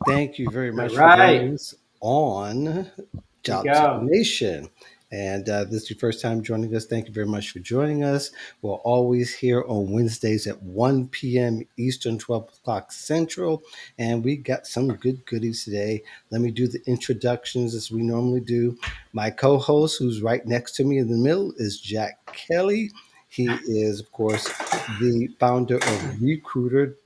Thank you very All much for right, joining us on here we Job Seeker go. Nation. And this is your first time joining us. Thank you very much for joining us. We're always here on Wednesdays at 1 p.m. Eastern, 12 o'clock Central. And we got some good goodies today. Let me do the introductions as we normally do. My co host, who's right next to me in the middle, is Jack Kelly. He is, of course, the founder of recruiter.io,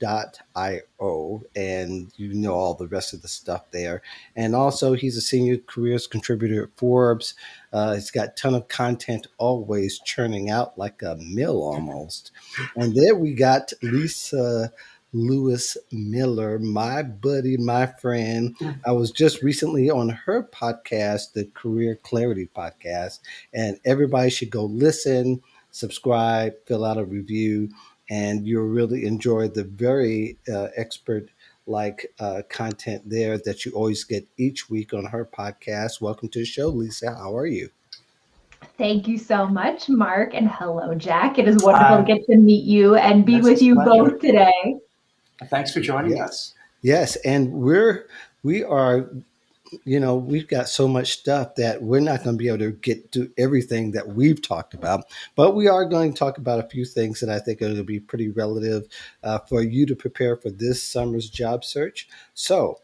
and you know all the rest of the stuff there. And also, he's a senior careers contributor at Forbes. He's got a ton of content always churning out like a mill almost. And there we got Lisa Lewis Miller, my buddy, my friend. I was just recently on her podcast, the Career Clarity podcast, and everybody should go listen, subscribe, fill out a review, and you'll really enjoy the very expert content there that you always get each week on her podcast. Welcome to the show, Lisa. How are you? Thank you so much, Mark, and hello, Jack. It is wonderful to Uh, get to meet you and be this with is a you both pleasure. today. Thanks for joining Yes. us. Yes, and we are, we've got so much stuff that we're not going to be able to get to everything that we've talked about, but we are going to talk about a few things that I think are going to be pretty relative for you to prepare for this summer's job search. So,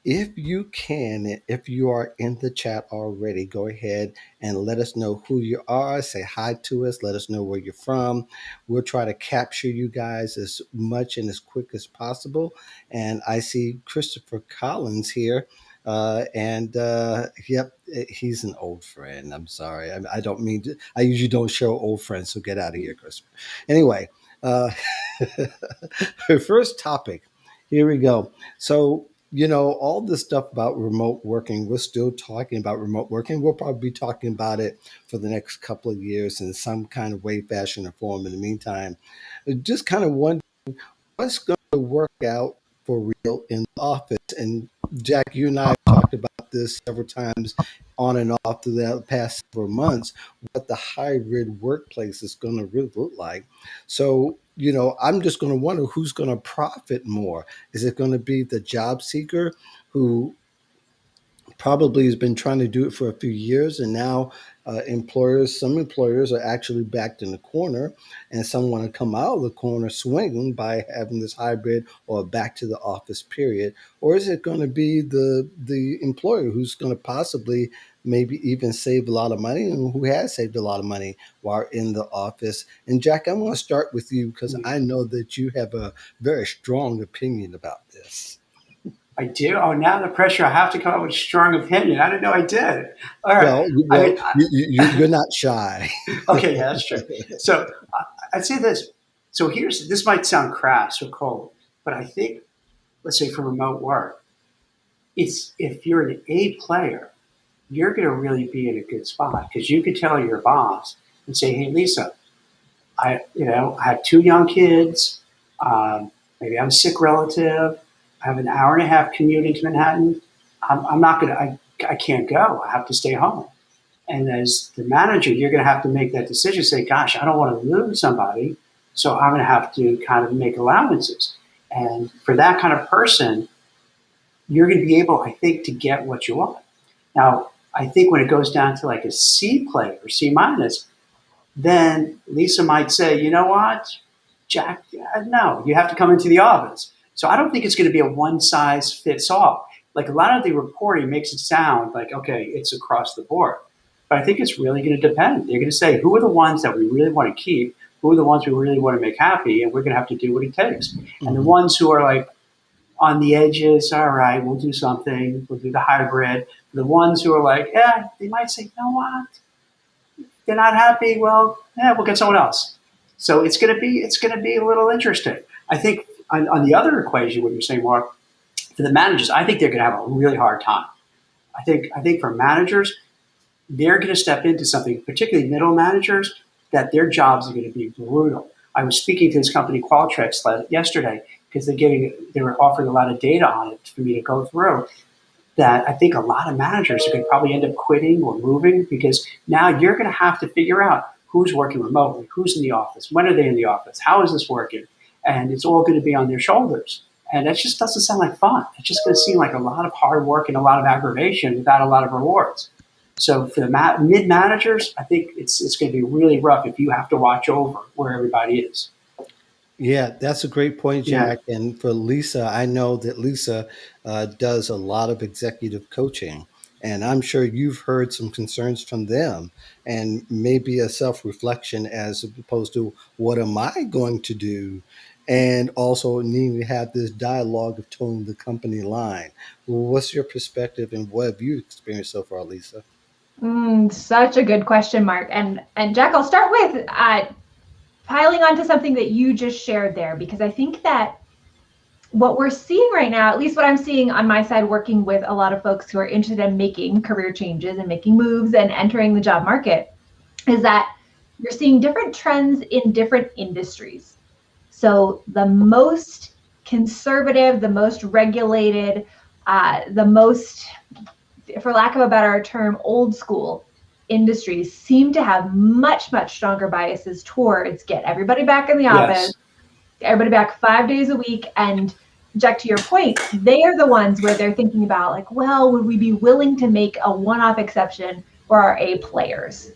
if you can, if you are in the chat already, go ahead and let us know who you are. Say hi to us. Let us know where you're from. We'll try to capture you guys as much and as quick as possible. And I see Christopher Collins here. Yep, he's an old friend. I'm sorry. I don't mean to, I usually don't show old friends, so get out of here, Christopher. Anyway, uh, her first topic. Here we go. So, all this stuff about remote working, we're still talking about remote working. We'll probably be talking about it for the next couple of years in some kind of way, fashion, or form. In the meantime, just kind of wondering what's going to work out for real in the office. And Jack, you and I have talked about this several times on and off through the past several months, what the hybrid workplace is going to really look like. So, I'm just going to wonder who's going to profit more. Is it going to be the job seeker who probably has been trying to do it for a few years, and now some employers are actually backed in the corner, and some want to come out of the corner swinging by having this hybrid or back to the office period? Or is it going to be the employer who's going to possibly maybe even save a lot of money, and who has saved a lot of money while in the office? And Jack, I'm going to start with you because I know that you have a very strong opinion about this. I do. Oh, now the pressure. I have to come up with a strong opinion. I didn't know I did. All right. Well, I well, mean, you're not shy. okay, yeah, that's true. So I'd say this. So this might sound crass or cold, but I think, let's say for remote work, it's if you're an A player, you're going to really be in a good spot because you could tell your boss and say, "Hey, Lisa, I have two young kids. Maybe I'm a sick relative. I have an hour and a half commute into Manhattan. I'm not going to. I can't go. I have to stay home." And as the manager, you're going to have to make that decision. Say, "Gosh, I don't want to lose somebody, so I'm going to have to kind of make allowances." And for that kind of person, you're going to be able, I think, to get what you want. Now, I think when it goes down to like a C player or C minus, then Lisa might say, "You know what, Jack, no, you have to come into the office." So I don't think it's going to be a one size fits all. Like a lot of the reporting makes it sound like, okay, it's across the board. But I think it's really going to depend. They're going to say, who are the ones that we really want to keep? Who are the ones we really want to make happy? And we're going to have to do what it takes. And the Mhm. ones who are like on the edges, all right, we'll do something. We'll do the hybrid. The ones who are like, yeah, they might say, you know what? They're not happy. Well, yeah, we'll get someone else. So it's going to be a little interesting. I think on the other equation, what you're saying, Mark, For the managers, I think they're going to have a really hard time. I think for managers, they're going to step into something, particularly middle managers, that their jobs are going to be brutal. I was speaking to this company Qualtrics yesterday because they were offering a lot of data on it for me to go through. That I think a lot of managers are going to probably end up quitting or moving because now you're going to have to figure out who's working remotely, who's in the office, when are they in the office, how is this working, and it's all going to be on their shoulders. And that just doesn't sound like fun. It's just going to seem like a lot of hard work and a lot of aggravation without a lot of rewards. So for the mid managers, I think it's going to be really rough if you have to watch over where everybody is. Yeah, that's a great point, Yeah. Jack. And for Lisa, I know that Lisa does a lot of executive coaching. And I'm sure you've heard some concerns from them and maybe a self reflection as opposed to what am I going to do? And also needing to have this dialogue of towing the company line. What's your perspective and what have you experienced so far, Lisa? Such a good question, Mark. And Jack, I'll start with piling onto something that you just shared there, because I think that what we're seeing right now, at least what I'm seeing on my side, working with a lot of folks who are interested in making career changes and making moves and entering the job market, is that you're seeing different trends in different industries. So the most conservative, the most regulated, the most, for lack of a better term, old school industries seem to have much, much stronger biases towards get everybody back in the office, Yes. everybody back 5 days a week. And Jack, to your point, they are the ones where they're thinking about like, well, would we be willing to make a one-off exception for our A players?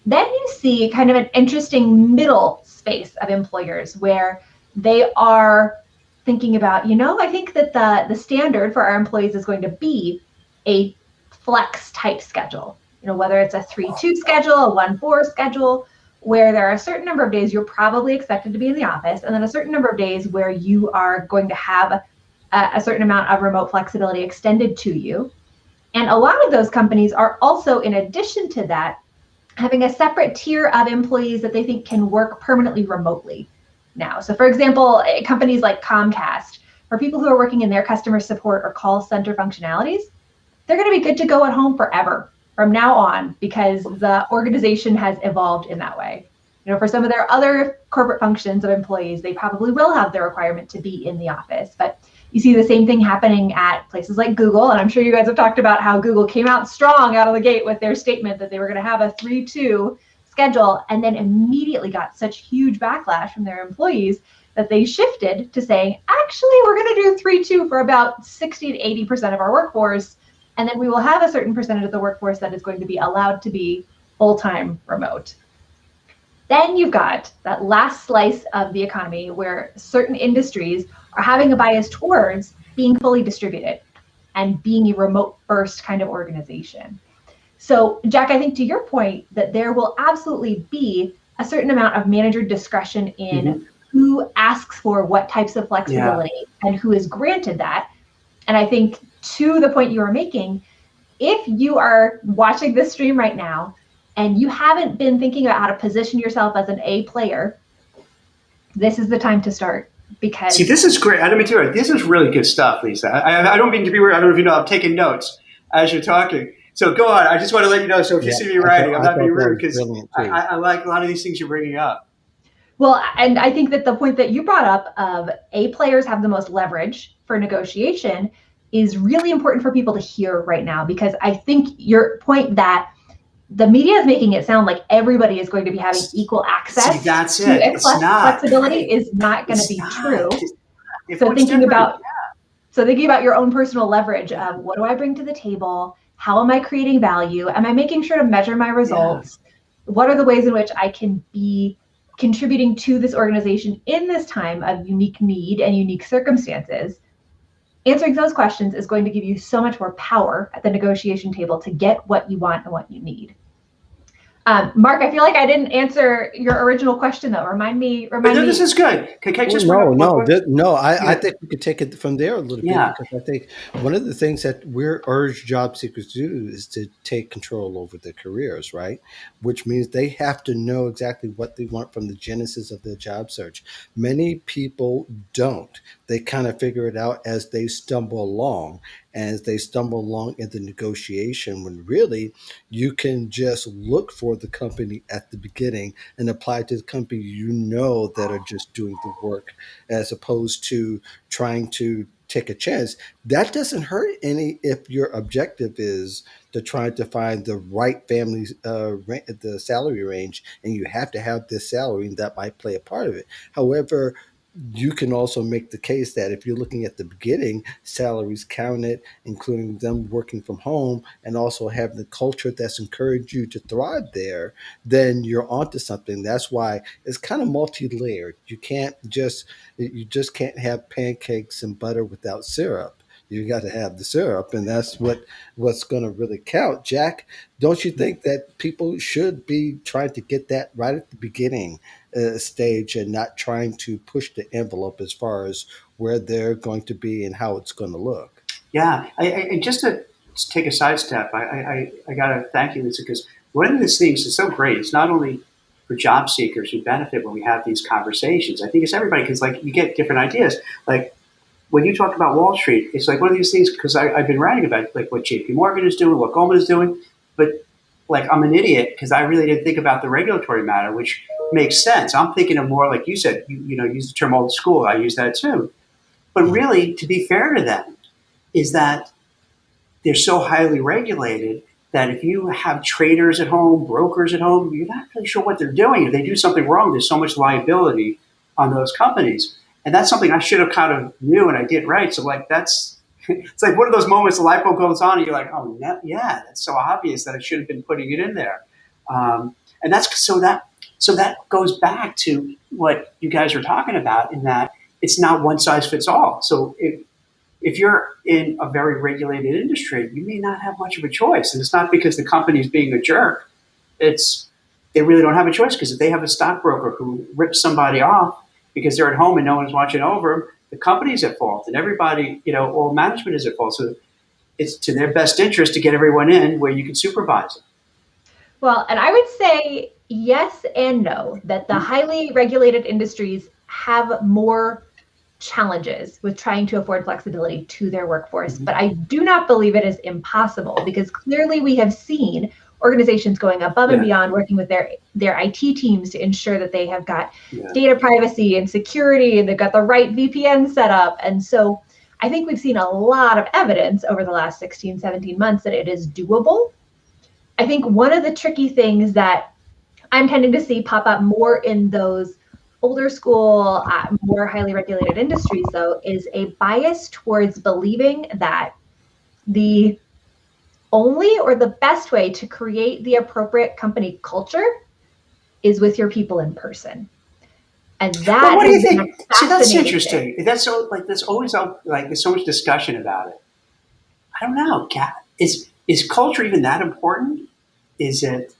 Then you see kind of an interesting middle space of employers where they are thinking about, I think that the standard for our employees is going to be a flex type schedule, whether it's a 3-2 schedule, a 1-4 schedule, where there are a certain number of days you're probably expected to be in the office, and then a certain number of days where you are going to have a certain amount of remote flexibility extended to you. And a lot of those companies are also, in addition to that, having a separate tier of employees that they think can work permanently remotely now. So for example, companies like Comcast, for people who are working in their customer support or call center functionalities, they're going to be good to go at home forever from now on because the organization has evolved in that way. For some of their other corporate functions of employees, they probably will have the requirement to be in the office. But you see the same thing happening at places like Google. And I'm sure you guys have talked about how Google came out strong out of the gate with their statement that they were going to have a 3-2 schedule, and then immediately got such huge backlash from their employees that they shifted to saying, actually, we're going to do 3-2 for about 60 to 80% of our workforce. And then we will have a certain percentage of the workforce that is going to be allowed to be full-time remote. Then you've got that last slice of the economy where certain industries are having a bias towards being fully distributed and being a remote first kind of organization. So Jack, I think to your point that there will absolutely be a certain amount of manager discretion in who asks for what types of flexibility and who is granted that. And I think to the point you were making, if you are watching this stream right now and you haven't been thinking about how to position yourself as an A player, this is the time to start. Because see, this is great. I don't mean to. This is really good stuff, Lisa. I don't mean to be weird. I don't know if you know. I'm taking notes as you're talking. So go on. I just want to let you know. So if you see me writing, I'm not being rude because I like a lot of these things you're bringing up. Well, and I think that the point that you brought up of A players have the most leverage for negotiation is really important for people to hear right now, because I think your point that the media is making it sound like everybody is going to be having equal access to flexibility is not going to be true. So thinking about your own personal leverage of what do I bring to the table? How am I creating value? Am I making sure to measure my results? What are the ways in which I can be contributing to this organization in this time of unique need and unique circumstances? Answering those questions is going to give you so much more power at the negotiation table to get what you want and what you need. Mark, I feel like I didn't answer your original question though. Remind me. But no, this is good. Can I Oh, just bring no, up no, no. I yeah, think we could take it from there a little bit yeah, because I think one of the things that we're urged job seekers to do is to take control over their careers, right? Which means they have to know exactly what they want from the genesis of their job search. Many people don't. They kind of figure it out as they stumble along, as they stumble along in the negotiation, when really you can just look for the company at the beginning and apply to the company that are just doing the work as opposed to trying to take a chance. That doesn't hurt any if your objective is to try to find the right family, the salary range, and you have to have this salary, and that might play a part of it. However, you can also make the case that if you're looking at the beginning, salaries counted, including them working from home and also having the culture that's encouraged you to thrive there, then you're onto something. That's why it's kind of multi-layered. You just can't have pancakes and butter without syrup. You got to have the syrup, and that's what's going to really count. Jack, don't you think that people should be trying to get that right at the beginning stage and not trying to push the envelope as far as where they're going to be and how it's going to look? yeah. Just to take a sidestep, I got to thank you, Lisa, because one of these things is so great. It's not only for job seekers who benefit when we have these conversations. I think it's everybody because like you get different ideas. Like when you talk about Wall Street, it's like one of these things because I've been writing about like what J.P. Morgan is doing, what Goldman is doing, but like I'm an idiot because I really didn't think about the regulatory matter, which makes sense. I'm thinking of more like you said, use the term old school. I use that too. But Mhm. really, to be fair to them, is that they're so highly regulated that if you have traders at home, brokers at home, you're not really sure what they're doing. If they do something wrong, there's so much liability on those companies. And that's something I should have kind of knew and I did right. So like that's it's like one of those moments the light bulb goes on and you're like, oh yeah, that's so obvious that I should have been putting it in there. And that's so that goes back to what you guys are talking about in that it's not one size fits all. So if you're in a very regulated industry, you may not have much of a choice. And it's not because the company's being a jerk. It's they really don't have a choice because if they have a stockbroker who rips somebody off because they're at home and no one's watching over them, the company's at fault and everybody, all management is at fault. So it's to their best interest to get everyone in where you can supervise them. Well, and I would say yes and no, that the highly regulated industries have more challenges with trying to afford flexibility to their workforce. Mm-hmm. But I do not believe it is impossible because clearly we have seen organizations going above and beyond working with their IT teams to ensure that they have got data privacy and security and they've got the right VPN set up. And so I think we've seen a lot of evidence over the last 16, 17 months that it is doable. I think one of the tricky things that I'm tending to see pop up more in those older school, more highly regulated industries, though, is a bias towards believing that the only or the best way to create the appropriate company culture is with your people in person. And that what do you has been a think? See, that's fascinating thing. interesting. That's so like there's always like there's so much discussion about it. I don't know. Is culture even that important? Is it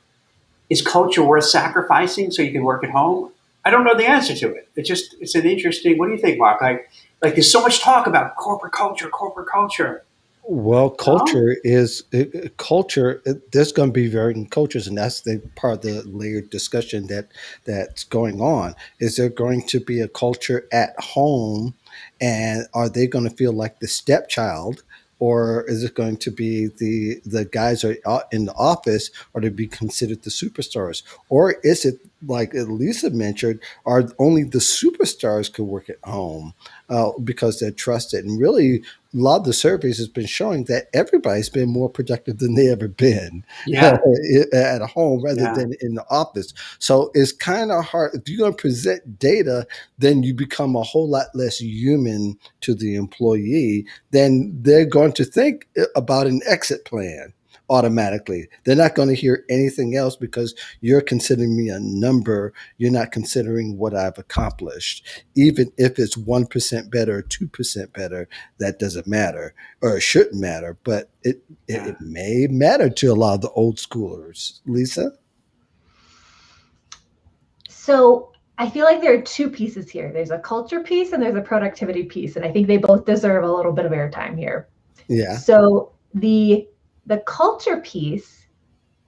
is culture worth sacrificing so you can work at home? I don't know the answer to it. It's an interesting. What do you think, Mark? Like there's so much talk about corporate culture, corporate culture. Well, No, culture. There's going to be varying cultures, and that's the part of the layered discussion that's going on. Is there going to be a culture at home, and are they going to feel like the stepchild, or is it going to be the guys are in the office, or to be considered the superstars, or is it like Lisa mentioned, are only the superstars could work at home because they're trusted, and really a lot of the surveys has been showing that everybody's been more productive than they ever been yeah, at home rather yeah, than in the office. So it's kind of hard. If you're going to present data, then you become a whole lot less human to the employee. Then they're going to think about an exit plan automatically. They're not going to hear anything else because you're considering me a number. You're not considering what I've accomplished. Even if it's 1% better or 2% better, that doesn't matter or it shouldn't matter, but it yeah. it may matter to a lot of the old schoolers. Lisa? So I feel like there are two pieces here. There's a culture piece and there's a productivity piece. And I think they both deserve a little bit of airtime here. Yeah. So the culture piece,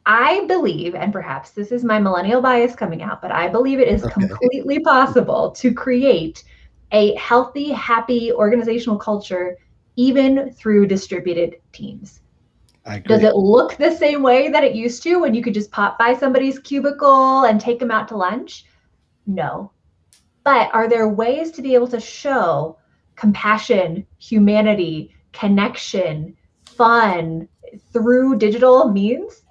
I believe, and perhaps this is my millennial bias coming out, but I believe it is Okay. completely possible to create a healthy, happy organizational culture even through distributed teams. I agree. Does it look the same way that it used to when you could just pop by somebody's cubicle and take them out to lunch? No. But are there ways to be able to show compassion, humanity, connection, fun through digital means?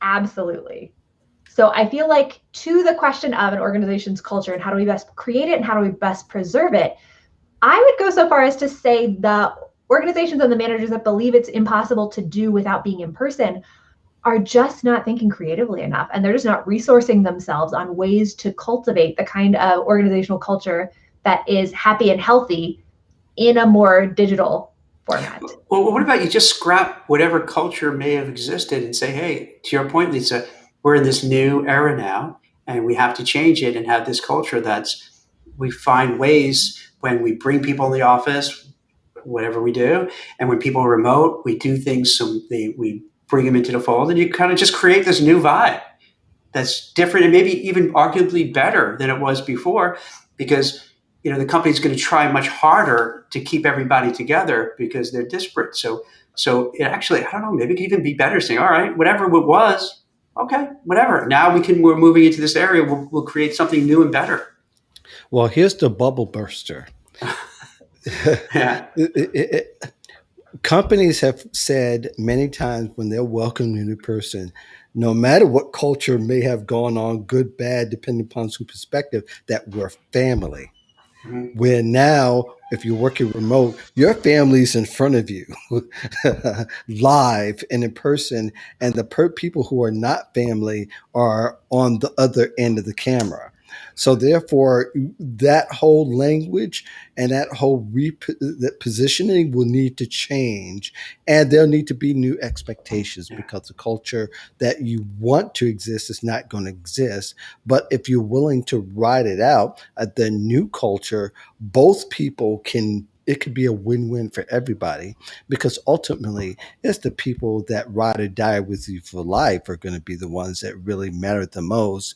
Absolutely. So I feel like, to the question of an organization's culture and how do we best create it and how do we best preserve it, I would go so far as to say the organizations and the managers that believe it's impossible to do without being in person are just not thinking creatively enough, and they're just not resourcing themselves on ways to cultivate the kind of organizational culture that is happy and healthy in a more digital format. Well, what about you just scrap whatever culture may have existed and say, hey, to your point, Lisa, we're in this new era now, and we have to change it and have this culture that's, we find ways when we bring people in the office, whatever we do, and when people are remote, we do things so we bring them into the fold, and you kind of just create this new vibe that's different and maybe even arguably better than it was before, because the company's going to try much harder to keep everybody together because they're disparate. So it actually, I don't know, maybe it could even be better saying, all right, whatever it was, okay, whatever. Now we're moving into this area. We'll create something new and better. Well, here's the bubble burster. Yeah. Companies have said many times when they're welcoming a new person, no matter what culture may have gone on, good, bad, depending upon whose perspective, that we're family. Mm-hmm. Where now, if you're working remote, your family's in front of you, live and in person, and the people who are not family are on the other end of the camera. So therefore, that whole language and that whole that positioning will need to change, and there'll need to be new expectations because the culture that you want to exist is not going to exist. But if you're willing to ride it out, the new culture, both people can. It could be a win-win for everybody because ultimately it's the people that ride or die with you for life are going to be the ones that really matter the most.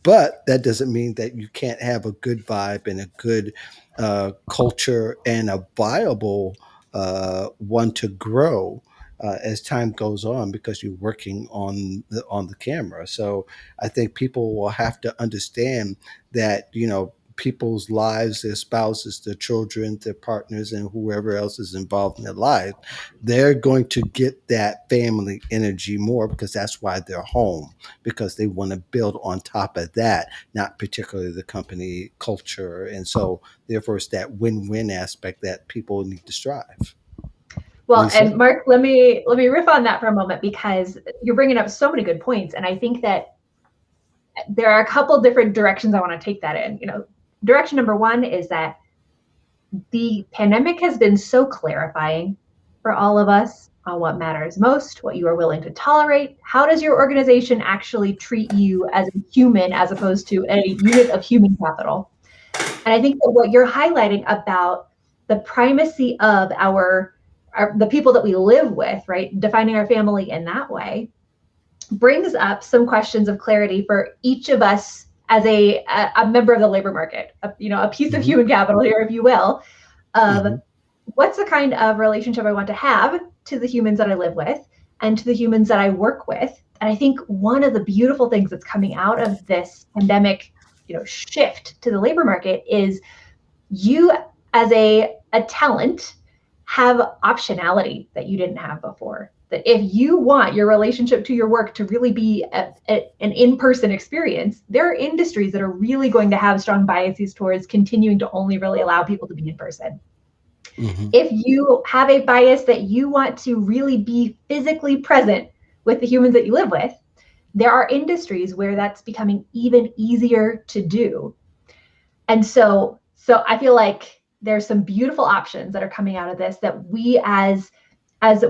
But that doesn't mean that you can't have a good vibe and a good culture and a viable one to grow as time goes on because you're working on the camera. So I think people will have to understand that people's lives, their spouses, their children, their partners, and whoever else is involved in their life, they're going to get that family energy more because that's why they're home, because they want to build on top of that, not particularly the company culture. And so therefore it's that win-win aspect that people need to strive. Well, Lisa? and Mark, let me riff on that for a moment because you're bringing up so many good points, and I think that there are a couple different directions I want to take that in. Direction number one is that the pandemic has been so clarifying for all of us on what matters most, what you are willing to tolerate. How does your organization actually treat you as a human as opposed to a unit of human capital? And I think that what you're highlighting about the primacy of the people that we live with, right, defining our family in that way, brings up some questions of clarity for each of us as a member of the labor market, a piece of human capital here, if you will, of what's the kind of relationship I want to have to the humans that I live with and to the humans that I work with. And I think one of the beautiful things that's coming out of this pandemic, shift to the labor market is you as a talent have optionality that you didn't have before. That if you want your relationship to your work to really be an in-person experience, there are industries that are really going to have strong biases towards continuing to only really allow people to be in person. If you have a bias that you want to really be physically present with the humans that you live with, there are industries where that's becoming even easier to do. And so I feel like there's some beautiful options that are coming out of this that we as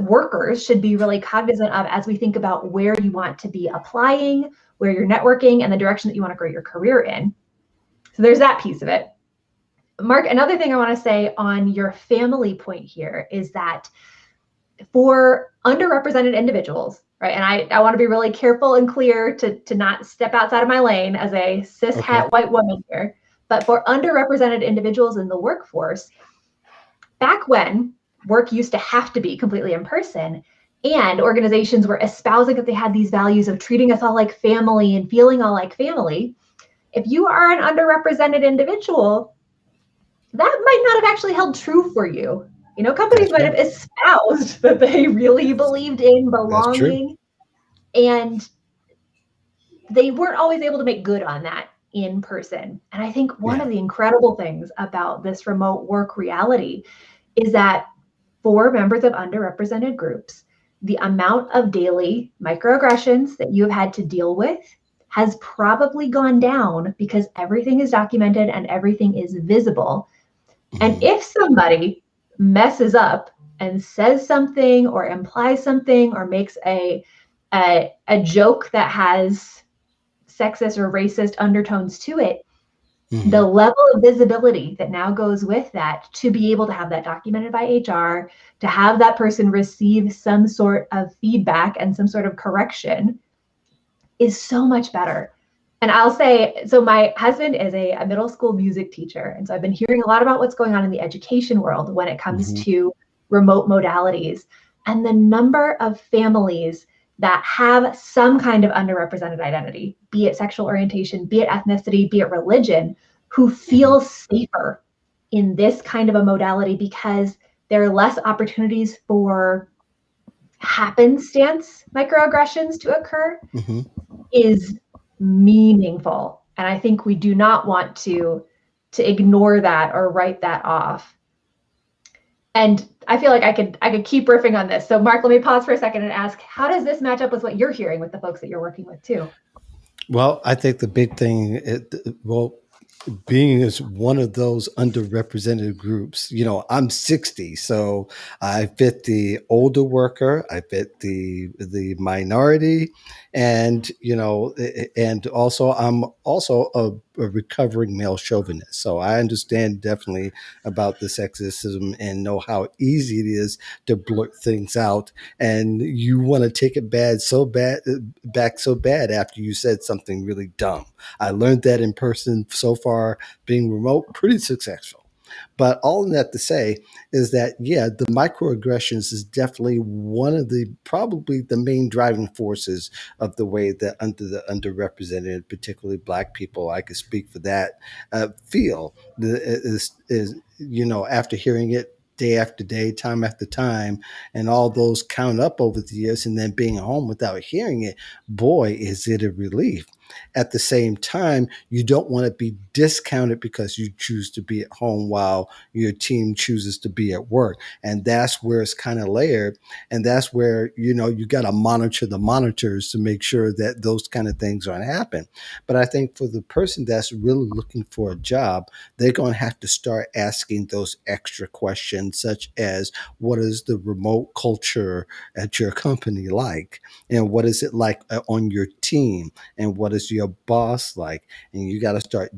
workers should be really cognizant of as we think about where you want to be applying, where you're networking and the direction that you want to grow your career in. So there's that piece of it. Mark, another thing I want to say on your family point here is that for underrepresented individuals, right? And I want to be really careful and clear to not step outside of my lane as a cis het white woman here. But for underrepresented individuals in the workforce, back when work used to have to be completely in person and organizations were espousing that they had these values of treating us all like family and feeling all like family, if you are an underrepresented individual, that might not have actually held true for you. You know, companies might have espoused that they really believed in belonging, and they weren't always able to make good on that in person. And I think one of the incredible things about this remote work reality is that for members of underrepresented groups, the amount of daily microaggressions that you have had to deal with has probably gone down because everything is documented and everything is visible. And if somebody messes up and says something or implies something or makes a joke that has sexist or racist undertones to it, the level of visibility that now goes with that, to be able to have that documented by HR, to have that person receive some sort of feedback and some sort of correction, is so much better. And I'll say, so my husband is a middle school music teacher. And so I've been hearing a lot about what's going on in the education world when it comes to remote modalities. And the number of families that have some kind of underrepresented identity, be it sexual orientation, be it ethnicity, be it religion, who feel safer in this kind of a modality because there are less opportunities for happenstance microaggressions to occur, is meaningful. And I think we do not want to ignore that or write that off. And I feel like I could keep riffing on this. So Mark, let me pause for a second and ask, how does this match up with what you're hearing with the folks that you're working with too? Well, I think the big thing, being as one of those underrepresented groups, I'm 60, so I fit the older worker, I fit the minority, and and also I'm also a recovering male chauvinist, so I understand definitely about the sexism and know how easy it is to blurt things out, and you want to take it back so bad after you said something really dumb. I learned that in person so far, being remote, pretty successful. But all that to say is that, the microaggressions is definitely one of probably the main driving forces of the way that the underrepresented, particularly Black people, I could speak for that, feel. After hearing it day after day, time after time, and all those count up over the years, and then being home without hearing it, boy, is it a relief. At the same time, you don't want to be discounted because you choose to be at home while your team chooses to be at work. And that's where it's kind of layered. And that's where, you got to monitor the monitors to make sure that those kind of things aren't happening. But I think for the person that's really looking for a job, they're going to have to start asking those extra questions, such as, what is the remote culture at your company like? And what is it like on your team? And what is your boss like? And you got to start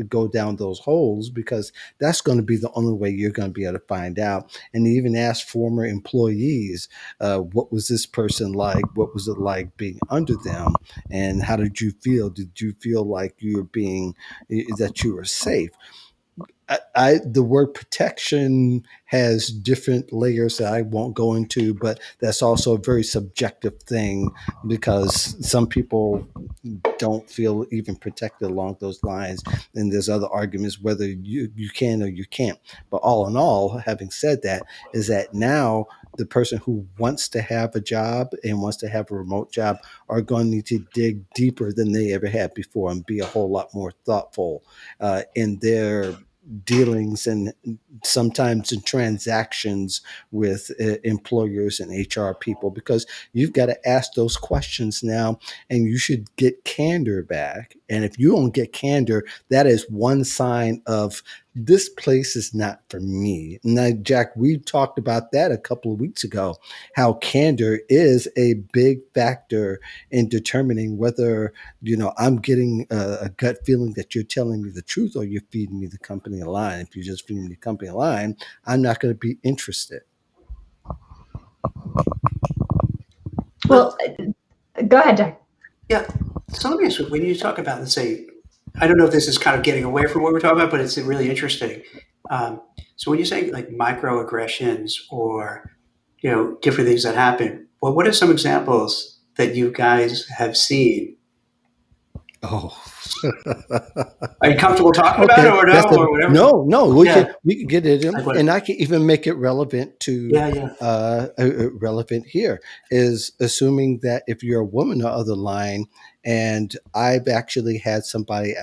go down those holes, because that's going to be the only way you're going to be able to find out. And even ask former employees, what was this person like? What was it like being under them? And how did you feel? Did you feel like that you were safe? The word protection has different layers that I won't go into, but that's also a very subjective thing, because some people don't feel even protected along those lines. And there's other arguments whether you can or you can't. But all in all, having said that, is that now the person who wants to have a job and wants to have a remote job are going to need to dig deeper than they ever had before and be a whole lot more thoughtful in their dealings and sometimes in transactions with employers and HR people, because you've got to ask those questions now, and you should get candor back. And if you don't get candor, that is one sign of this place is not for me. Now, Jack, we talked about that a couple of weeks ago, how candor is a big factor in determining whether, I'm getting a gut feeling that you're telling me the truth or you're feeding me the company line. If you're just feeding me the company line, I'm not going to be interested. Well, go ahead, Jack. Yeah. So let me ask you, when you talk about, let's say, I don't know if this is kind of getting away from what we're talking about, but it's really interesting. So when you say like microaggressions or, different things that happen, well, what are some examples that you guys have seen? Oh, Are you comfortable talking about it okay. or no, That's a or whatever? no, no. Yeah. We can get it in, Like what? and I can even make it relevant to Yeah, yeah. relevant here is assuming that if you're a woman on the other line, and I've actually had somebody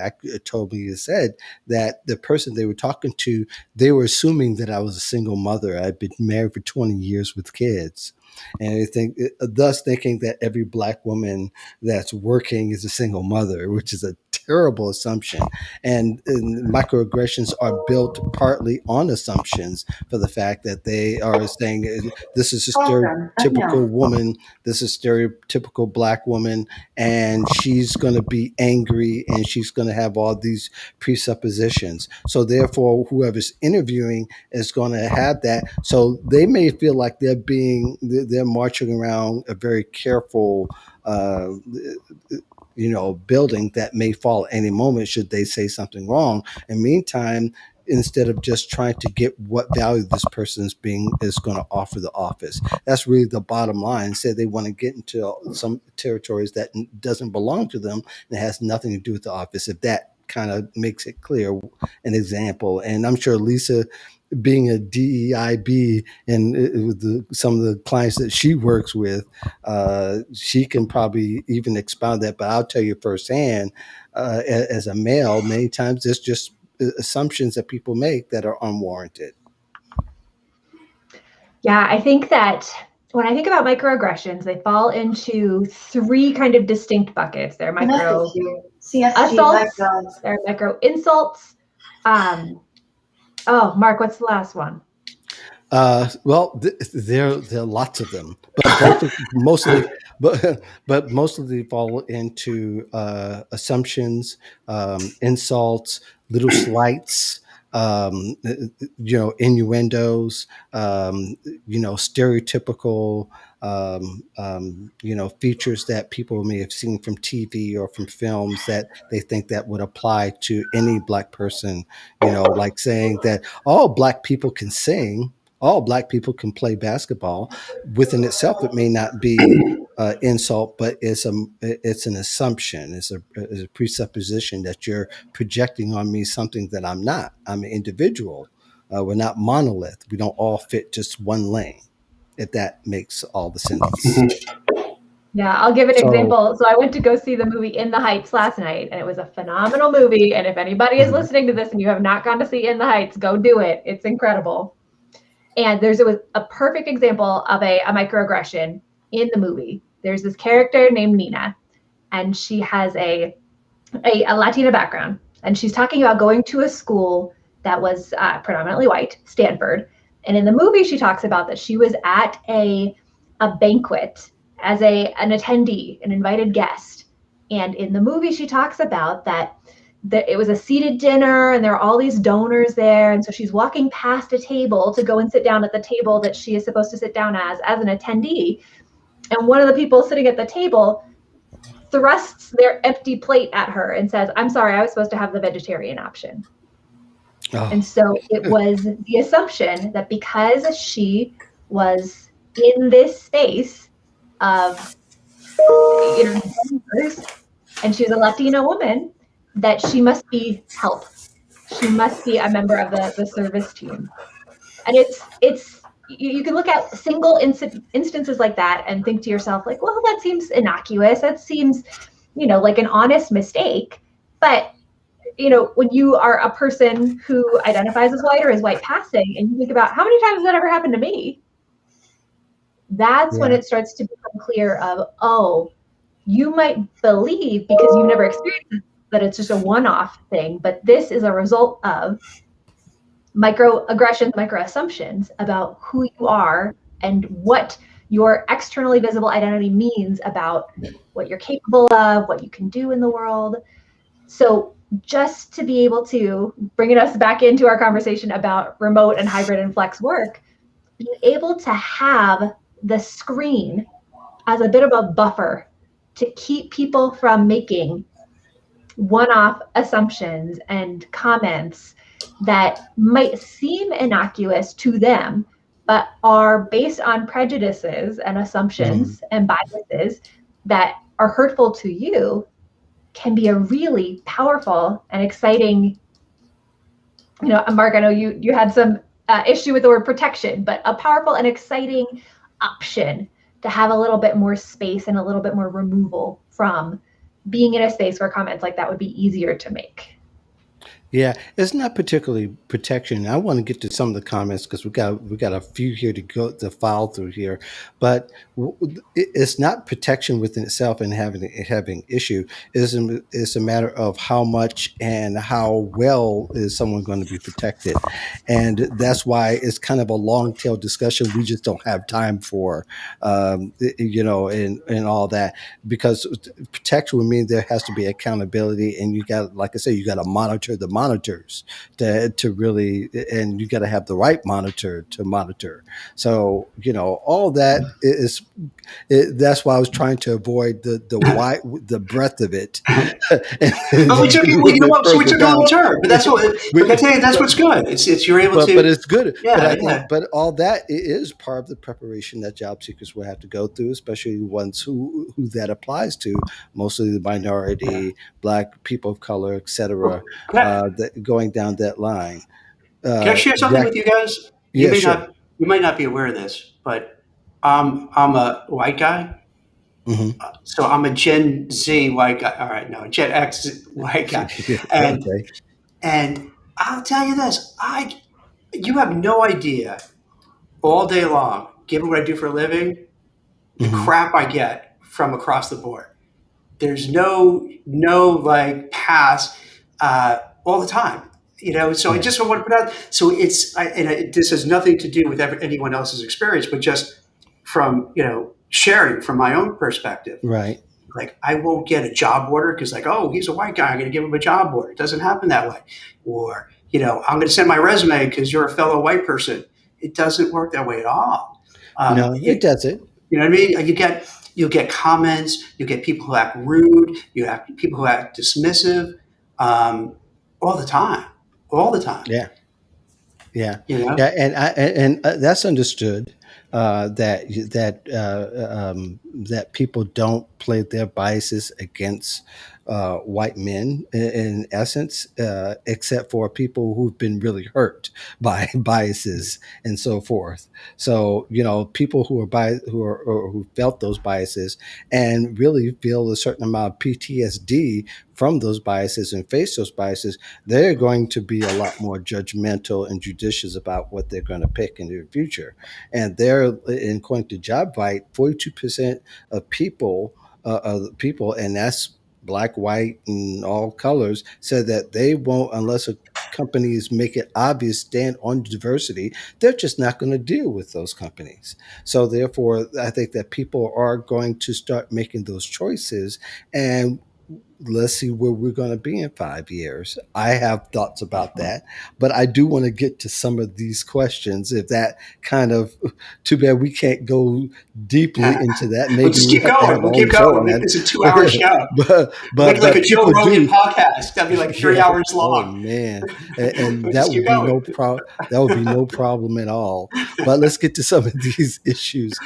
told me said that the person they were talking to, they were assuming that I was a single mother. I'd been married for 20 years with kids. And I think, thus thinking that every black woman that's working is a single mother, which is a terrible assumption. And microaggressions are built partly on assumptions for the fact that they are saying this is a stereotypical woman, this is stereotypical black woman, and she's going to be angry and she's going to have all these presuppositions. So therefore, whoever's interviewing is going to have that. So they may feel like they're marching around a very careful building that may fall at any moment should they say something wrong. And meantime, instead of just trying to get what value this person is going to offer the office, that's really the bottom line. Say they want to get into some territories that doesn't belong to them and has nothing to do with the office. If that kind of makes it clear, an example. And I'm sure Lisa, being a DEIB and with some of the clients that she works with, she can probably even expound that. But I'll tell you firsthand, as a male, many times it's just assumptions that people make that are unwarranted. Yeah, I think that when I think about microaggressions, they fall into three kind of distinct buckets. They're micro assaults, they're micro insults. Mark, what's the last one? Well, there are lots of them, but mostly fall into assumptions, insults, little slights, innuendos, stereotypical, features that people may have seen from TV or from films that they think that would apply to any black person. Like saying that all black people can sing, all black people can play basketball. Within itself, it may not be insult, but it's an assumption. It's a presupposition that you're projecting on me something that I'm not. I'm an individual. We're not monolith. We don't all fit just one lane. If that makes all the sense. Yeah, I'll give an So, example. So I went to go see the movie In the Heights last night, and it was a phenomenal movie. And if anybody is listening to this and you have not gone to see In the Heights, go do it. It's incredible. And there was a perfect example of a microaggression in the movie. There's this character named Nina, and she has a Latina background. And she's talking about going to a school that was predominantly white, Stanford. And in the movie, she talks about that she was at a banquet as an attendee, an invited guest. And in the movie, she talks about that it was a seated dinner and there are all these donors there. And so she's walking past a table to go and sit down at the table that she is supposed to sit down as an attendee. And one of the people sitting at the table thrusts their empty plate at her and says, "I'm sorry, I was supposed to have the vegetarian option." oh. And so it was the assumption that because she was in this space of, and she was a Latina woman, that she must be help. She must be a member of the service team. And it's you can look at single instances like that and think to yourself, like, well, that seems innocuous. That seems, like an honest mistake. But, when you are a person who identifies as white or is white passing, and you think about how many times has that ever happened to me, that's when it starts to become clear of, oh, you might believe because you've never experienced it, that it's just a one-off thing, but this is a result of microaggressions, microassumptions about who you are and what your externally visible identity means about what you're capable of, what you can do in the world. So just to be able to bring us back into our conversation about remote and hybrid and flex work, being able to have the screen as a bit of a buffer to keep people from making one-off assumptions and comments that might seem innocuous to them, but are based on prejudices and assumptions and biases that are hurtful to you, can be a really powerful and exciting, Mark, I know you had some issue with the word protection, but a powerful and exciting option to have a little bit more space and a little bit more removal from being in a space where comments like that would be easier to make. Yeah, it's not particularly protection. I want to get to some of the comments because we got a few here to go to file through here, but it's not protection within itself and having issue. It's a matter of how much and how well is someone going to be protected, and that's why it's kind of a long tail discussion. We just don't have time for, and all that, because protection would mean there has to be accountability, and you got, like I said, you got to monitor the monitors to really, and you got to have the right monitor to monitor. So all that is that's why I was trying to avoid the breadth of it. But we took it. Well, you know what? So we took a little turn. But that's what. But I tell you, that's what's good. It's you're able to. But it's good. Yeah, but I yeah. think, but all that is part of the preparation that job seekers will have to go through, especially ones who that applies to, mostly the minority, Black, people of color, etc. Going down that line. Can I share something Jack, with you guys? yeah, sure. You might not be aware of this, but I'm a white guy. Hmm. So I'm a Gen Z white guy. All right, no, Gen X white guy. And Okay. and I'll tell you this, you have no idea all day long, given what I do for a living, the Hmm. crap I get from across the board. There's no like pass all the time. So I Yeah. just want to put out. So this has nothing to do with anyone else's experience, but just from sharing from my own perspective. Right. Like I won't get a job order because like, oh, he's a white guy, I'm going to give him a job order. It doesn't happen that way. Or I'm going to send my resume because you're a fellow white person. It doesn't work that way at all. No, it doesn't. You know what I mean? You'll get comments. You get people who act rude. You have people who act dismissive, all the time, all the time. Yeah. Yeah, You know. yeah, and that's understood, that people don't play their biases against white men in essence, except for people who've been really hurt by biases and so forth. So people who are or who felt those biases and really feel a certain amount of PTSD from those biases and face those biases, they're going to be a lot more judgmental and judicious about what they're going to pick in the future. And they're, according to JobVite, 42% of people, and that's Black, white, and all colors, said that they won't, unless companies make it obvious stand on diversity, they're just not going to deal with those companies. So therefore, I think that people are going to start making those choices, and let's see where we're going to be in 5 years. I have thoughts about that, but I do want to get to some of these questions. If that kind of, too bad we can't go deeply into that. We'll Maybe just we keep have to going. have We'll our keep own going. show We'll on make that. this a 2-hour show. but We'll make but it like but a Joe people Rogan do. podcast. That'd be like 3 hours Oh long. man, and We'll that just would keep be going. that would be no problem at all. But let's get to some of these issues.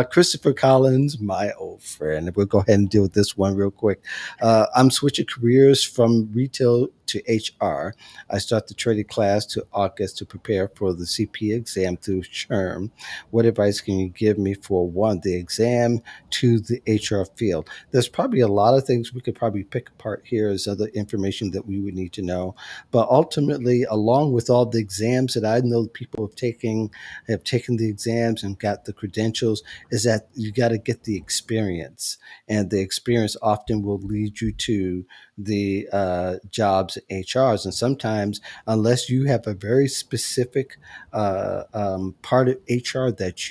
Christopher Collins, my old friend, we'll go ahead and deal with this one real quick. I'm switching careers from retail to HR. I start the trading class to August to prepare for the CP exam through SHRM. What advice can you give me for one, the exam, to the HR field? There's probably a lot of things we could probably pick apart here as other information that we would need to know. But ultimately, along with all the exams that I know people have taken the exams and got the credentials, is that you got to get the experience. And the experience often will lead you to the jobs jobs in HRs, and sometimes unless you have a very specific part of HR that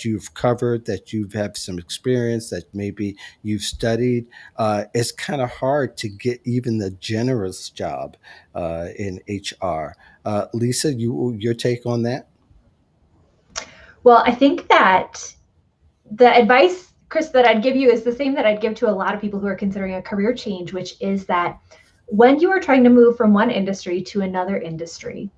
you've covered, that you've had some experience, that maybe you've studied, it's kind of hard to get even the generous job in HR. Lisa, your take on that? Well, I think that the advice, Chris, that I'd give you is the same that I'd give to a lot of people who are considering a career change, which is that when you are trying to move from one industry to another industry,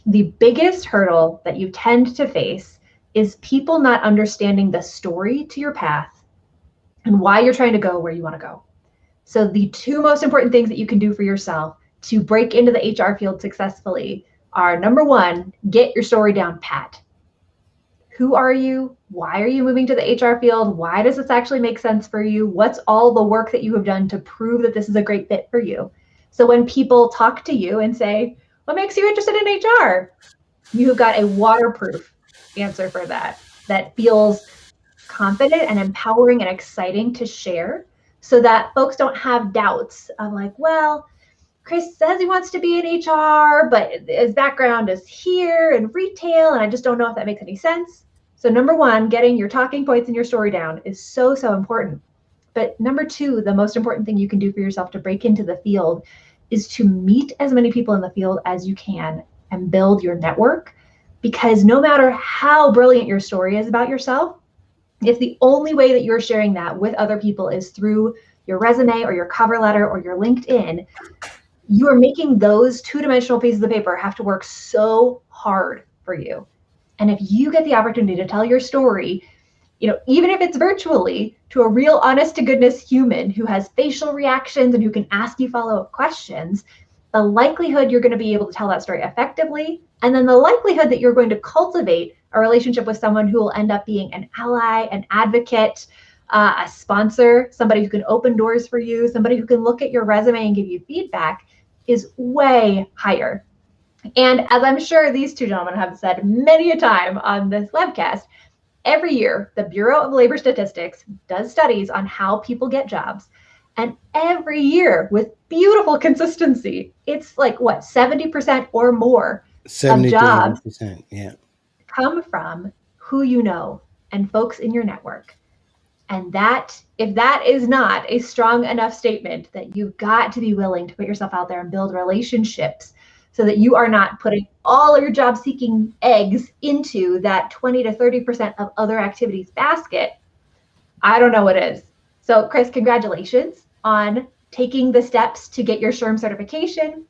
the biggest hurdle that you tend to face is people not understanding the story to your path and why you're trying to go where you want to go. So the two most important things that you can do for yourself to break into the HR field successfully are, number one, get your story down pat. Who are you? Why are you moving to the HR field? Why does this actually make sense for you? What's all the work that you have done to prove that this is a great fit for you? So when people talk to you and say, what makes you interested in HR? You've got a waterproof answer for that feels confident and empowering and exciting to share, so that folks don't have doubts of like, well, Chris says he wants to be in HR, but his background is here in retail, and I just don't know if that makes any sense. So number one, getting your talking points and your story down is so, so important. But number two, the most important thing you can do for yourself to break into the field is to meet as many people in the field as you can and build your network. Because no matter how brilliant your story is about yourself, if the only way that you're sharing that with other people is through your resume or your cover letter or your LinkedIn, you are making those two-dimensional pieces of paper have to work so hard for you. And if you get the opportunity to tell your story, even if it's virtually, to a real honest to goodness human who has facial reactions and who can ask you follow-up questions, the likelihood you're going to be able to tell that story effectively, and then the likelihood that you're going to cultivate a relationship with someone who will end up being an ally, an advocate, a sponsor, somebody who can open doors for you, somebody who can look at your resume and give you feedback, is way higher. And as I'm sure these two gentlemen have said many a time on this webcast, every year the Bureau of Labor Statistics does studies on how people get jobs. And every year, with beautiful consistency, it's like 70% or more 70 of to jobs 80%, yeah. come from who you know and folks in your network. And that, if that is not a strong enough statement that you've got to be willing to put yourself out there and build relationships so that you are not putting all of your job seeking eggs into that 20 to 30% of other activities basket, I don't know what is. So Chris, congratulations on taking the steps to get your SHRM certification.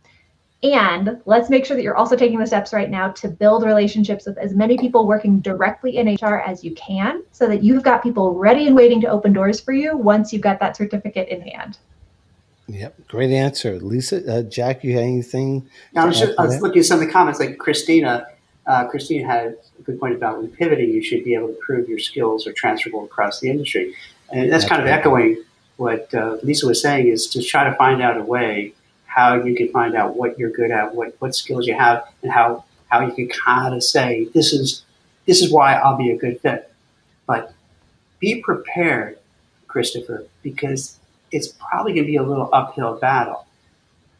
And let's make sure that you're also taking the steps right now to build relationships with as many people working directly in HR as you can, so that you've got people ready and waiting to open doors for you once you've got that certificate in hand. Yep, great answer. Lisa, Jack, you have anything Now, to I add to was that? looking at some of the comments, like Christina. Christina had a good point about when pivoting, you should be able to prove your skills are transferable across the industry. And that's kind of echoing what Lisa was saying, is to try to find out a way how you can find out what you're good at, what skills you have, and how you can kind of say, this is why I'll be a good fit. But be prepared, Christopher, because it's probably going to be a little uphill battle.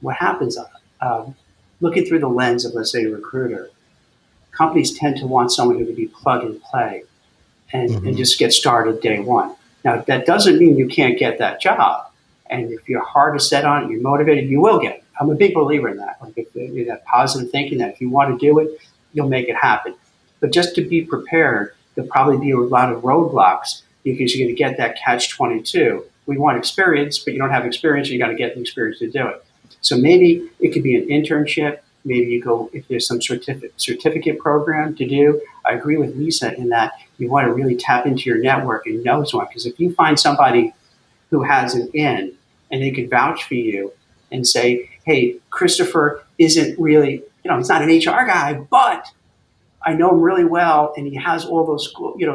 What happens, looking through the lens of, let's say, a recruiter, companies tend to want someone who can be plug and play and just get started day one. Now, that doesn't mean you can't get that job. And if you're hard to set on it, you're motivated, you will get it. I'm a big believer in that. Like, if you that positive thinking that if you want to do it, you'll make it happen. But just to be prepared, there'll probably be a lot of roadblocks because you're going to get that catch-22. We want experience, but you don't have experience, you got to get the experience to do it. So maybe it could be an internship. Maybe you go, if there's some certificate program to do. I agree with Lisa in that you want to really tap into your network and know someone. Because if you find somebody who has an in and they can vouch for you and say, hey, Christopher isn't really, he's not an HR guy, but I know him really well, and he has all those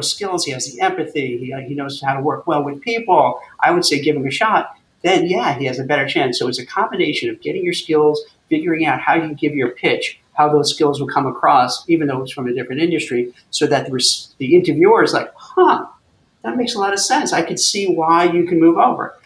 skills. He has the empathy. He knows how to work well with people. I would say give him a shot. Then, yeah, he has a better chance. So it's a combination of getting your skills, figuring out how you give your pitch, how those skills will come across, even though it's from a different industry, so that the interviewer is like, that makes a lot of sense. I could see why you can move over.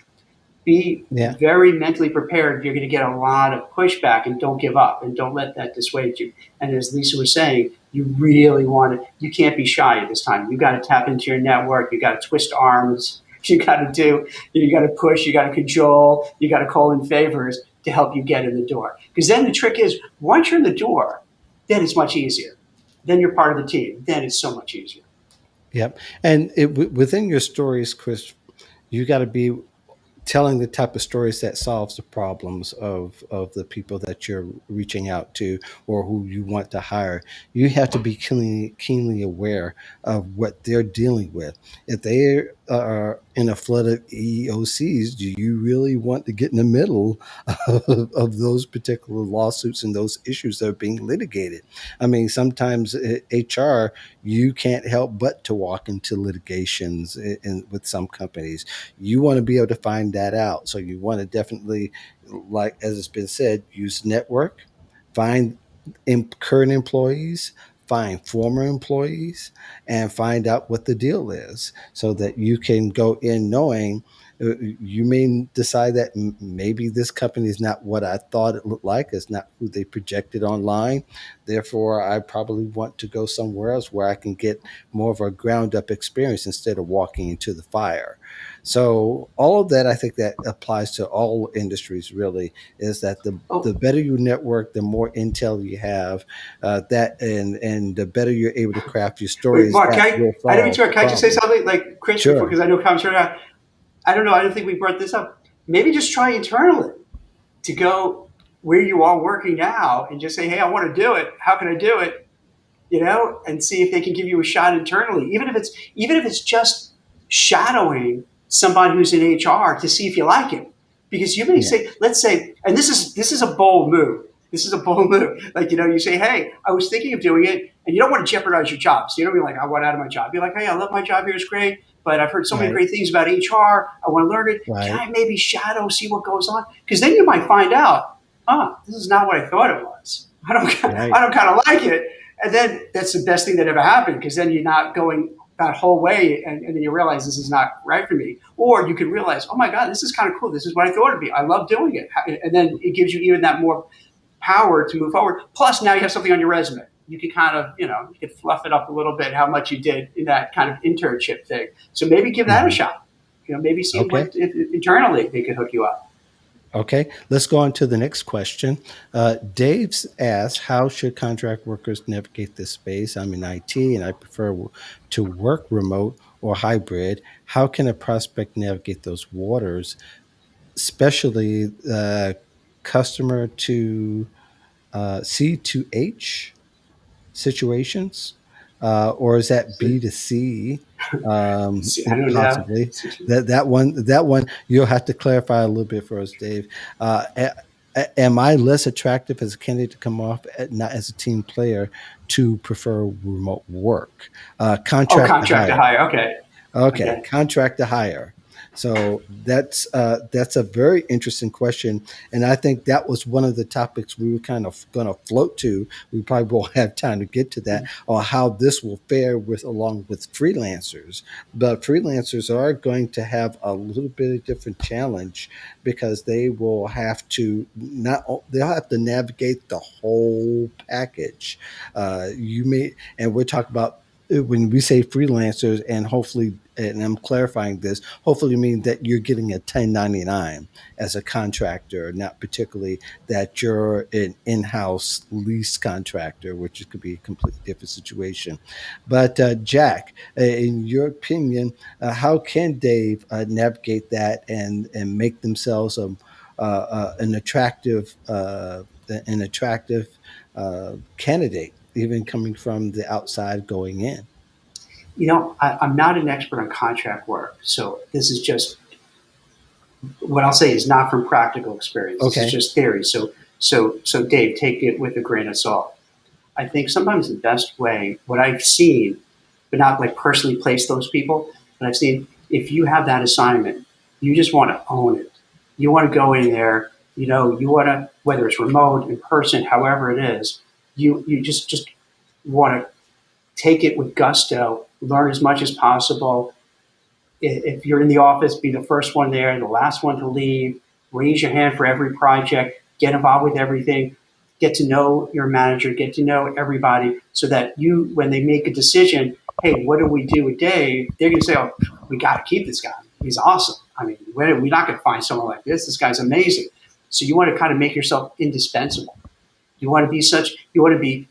be Yeah. very mentally prepared. You're going to get a lot of pushback, and don't give up, and don't let that dissuade you. And as Lisa was saying, you really want to, you can't be shy at this time. You got to tap into your network. You got to twist arms. You got to push, you got to cajole, you got to call in favors to help you get in the door. Because then the trick is, once you're in the door, then it's much easier. Then you're part of the team. Then it's so much easier. Yep. And within your stories, Chris, you got to be telling the type of stories that solves the problems of the people that you're reaching out to or who you want to hire. You have to be keenly aware of what they're dealing with. If they are in a flood of EOCs, do you really want to get in the middle of those particular lawsuits and those issues that are being litigated? I mean, sometimes HR, you can't help but to walk into litigations with some companies. You want to be able to find that out. So you want to definitely, like as it's been said, use network, find current employees, find former employees, and find out what the deal is so that you can go in knowing you may decide that maybe this company is not what I thought it looked like. It's not who they projected online. Therefore, I probably want to go somewhere else where I can get more of a ground up experience instead of walking into the fire. So all of that, I think that applies to all industries. Really, is that the better you network, the more intel you have, and the better you're able to craft your Wait, stories. Mark, That will I didn't mean solve to. the Can I just say problem. something, like Chris, before, Sure. because I know comments are out. I don't know. I don't think we brought this up. Maybe just try internally to go where you are working now and just say, "Hey, I want to do it. How can I do it?" And see if they can give you a shot internally, even if it's just shadowing somebody who's in HR to see if you like it. Because you may Yeah. say, let's say, and this is a bold move. This is a bold move. Like, you say, "Hey, I was thinking of doing it," and you don't want to jeopardize your job. So you don't be like, "I want out of my job." Be like, "Hey, I love my job here. It's great, but I've heard so many Right. great things about HR. I want to learn it. Can Right. I maybe shadow, see what goes on?" Because then you might find out, this is not what I thought it was. Right. I don't kind of like it. And then that's the best thing that ever happened, because then you're not going that whole way, and then you realize this is not right for me. Or you can realize, oh my God, this is kind of cool. This is what I thought it'd be. I love doing it. And then it gives you even that more power to move forward. Plus, now you have something on your resume. You can kind of, you can fluff it up a little bit how much you did in that kind of internship thing. So maybe give that a Mhm. shot. Maybe see Okay. what if internally they could hook you up. Okay, let's go on to the next question. Dave's asked, how should contract workers navigate this space? I'm in IT and I prefer to work remote or hybrid. How can a prospect navigate those waters, especially customer to C to H situations? Or is that B to C? I don't know. Possibly that one you'll have to clarify a little bit for us, Dave. Am I less attractive as a candidate to come off not as a team player to prefer remote work? Oh, Contract to contract to hire. hire. Okay. Okay, Okay. contract to hire. So that's a very interesting question, and I think that was one of the topics we were kind of going to float to. We probably won't have time to get to that, or how this will fare with along with freelancers. But freelancers are going to have a little bit of different challenge because they will have to they'll have to navigate the whole package. You may, and we're talking about when we say freelancers, and hopefully, and I'm clarifying this, hopefully mean that you're getting a 1099 as a contractor, not particularly that you're an in-house lease contractor, which could be a completely different situation. But Jack, in your opinion, how can Dave navigate that and make themselves an attractive candidate, even coming from the outside going in? I'm not an expert on contract work, so this is just what I'll say is not from practical experience. This is Okay. just theory. So Dave, take it with a grain of salt. I think sometimes the best way, what I've seen, but not like personally place those people, but I've seen, if you have that assignment, you just want to own it. You want to go in there, you want to, whether it's remote, in person, however it is, you just want to take it with gusto, learn as much as possible, if you're in the office, be the first one there, the last one to leave, raise your hand for every project, get involved with everything, get to know your manager, get to know everybody so that you, when they make a decision, hey, what do we do with Dave? They're going to say, oh, we got to keep this guy. He's awesome. I mean, we're not going to find someone like this. This guy's amazing. So you want to kind of make yourself indispensable. You want to be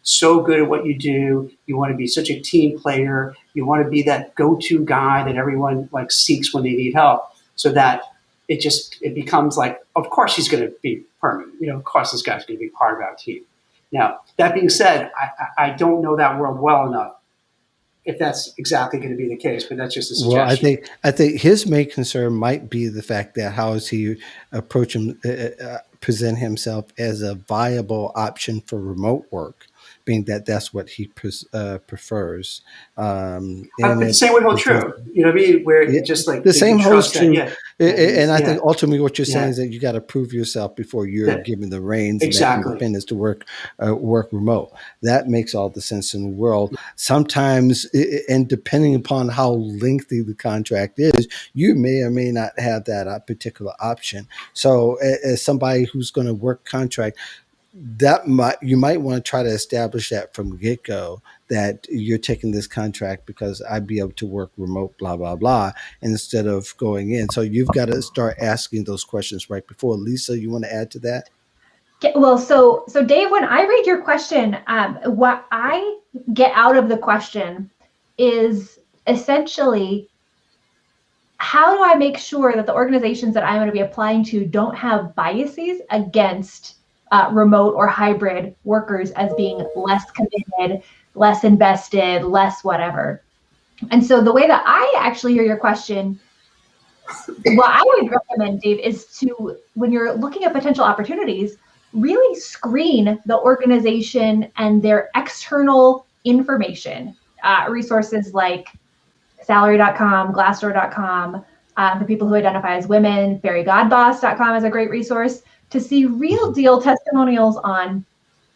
so good at what you do. You want to be such a team player. You want to be that go-to guy that everyone like seeks when they need help, so that it becomes like, of course he's going to be permanent. Of course this guy's going to be part of our team. Now, that being said, I don't know that world well enough if that's exactly going to be the case, but that's just a suggestion. Well, I think his main concern might be the fact that how is he present himself as a viable option for remote work, being that that's what he prefers. But the same would hold true. You know what I mean? Where just like the same holds true. Yeah. And I think ultimately what you're saying is that you got to prove yourself before you're given the reins and that independence to work remote. That makes all the sense in the world. Sometimes, and depending upon how lengthy the contract is, you may or may not have that particular option. So as somebody who's going to work contract, you might want to try to establish that from the get-go, that you're taking this contract because I'd be able to work remote, blah, blah, blah, instead of going in. So you've got to start asking those questions right before. Lisa, you want to add to that? Well, so Dave, when I read your question, what I get out of the question is essentially, how do I make sure that the organizations that I'm going to be applying to don't have biases against remote or hybrid workers as being less committed, less invested, less whatever? And so the way that I actually hear your question, what I would recommend, Dave, is to, when you're looking at potential opportunities, really screen the organization and their external information. Resources like salary.com, glassdoor.com, for people who identify as women, fairygodboss.com is a great resource to see real deal testimonials on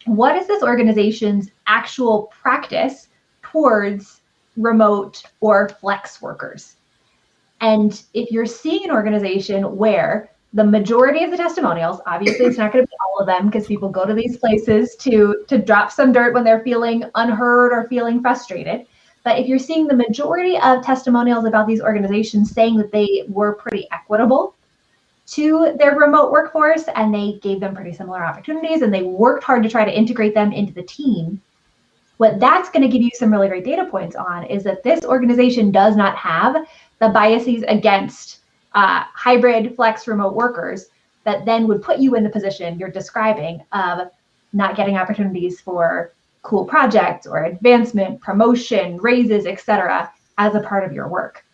what is this organization's actual practice towards remote or flex workers. And if you're seeing an organization where the majority of the testimonials, obviously it's not going to be all of them because people go to these places to drop some dirt when they're feeling unheard or feeling frustrated. But if you're seeing the majority of testimonials about these organizations saying that they were pretty equitable to their remote workforce and they gave them pretty similar opportunities and they worked hard to try to integrate them into the team, what that's going to give you some really great data points on is that this organization does not have the biases against hybrid, flex, remote workers that then would put you in the position you're describing of not getting opportunities for cool projects or advancement, promotion, raises, etc., as a part of your work.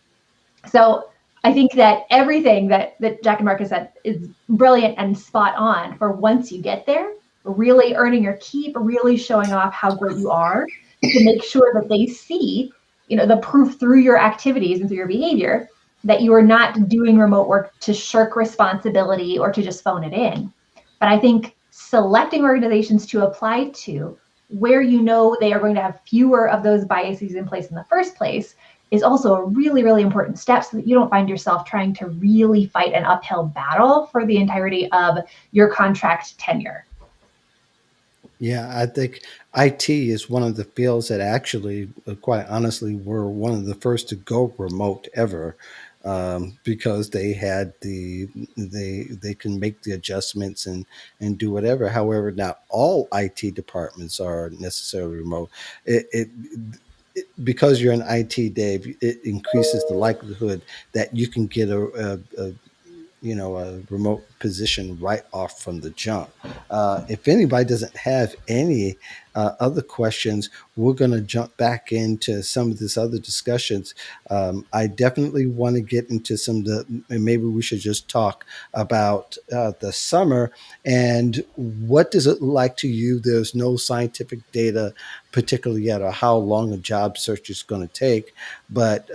So I think that everything that Jack and Marcus said is brilliant and spot on for once you get there, really earning your keep, really showing off how great you are, to make sure that they see, the proof through your activities and through your behavior that you are not doing remote work to shirk responsibility or to just phone it in. But I think selecting organizations to apply to where they are going to have fewer of those biases in place in the first place is also a really, really important step so that you don't find yourself trying to really fight an uphill battle for the entirety of your contract tenure. Yeah, I think IT is one of the fields that actually, quite honestly, were one of the first to go remote ever, because they had they can make the adjustments and do whatever. However, not all IT departments are necessarily remote. Because you're in IT, Dave, it increases the likelihood that you can get a remote position right off from the jump. If anybody doesn't have any other questions, we're going to jump back into some of this other discussions. I definitely want to get into and maybe we should just talk about the summer and what does it like to you? There's no scientific data particularly yet or how long a job search is going to take, but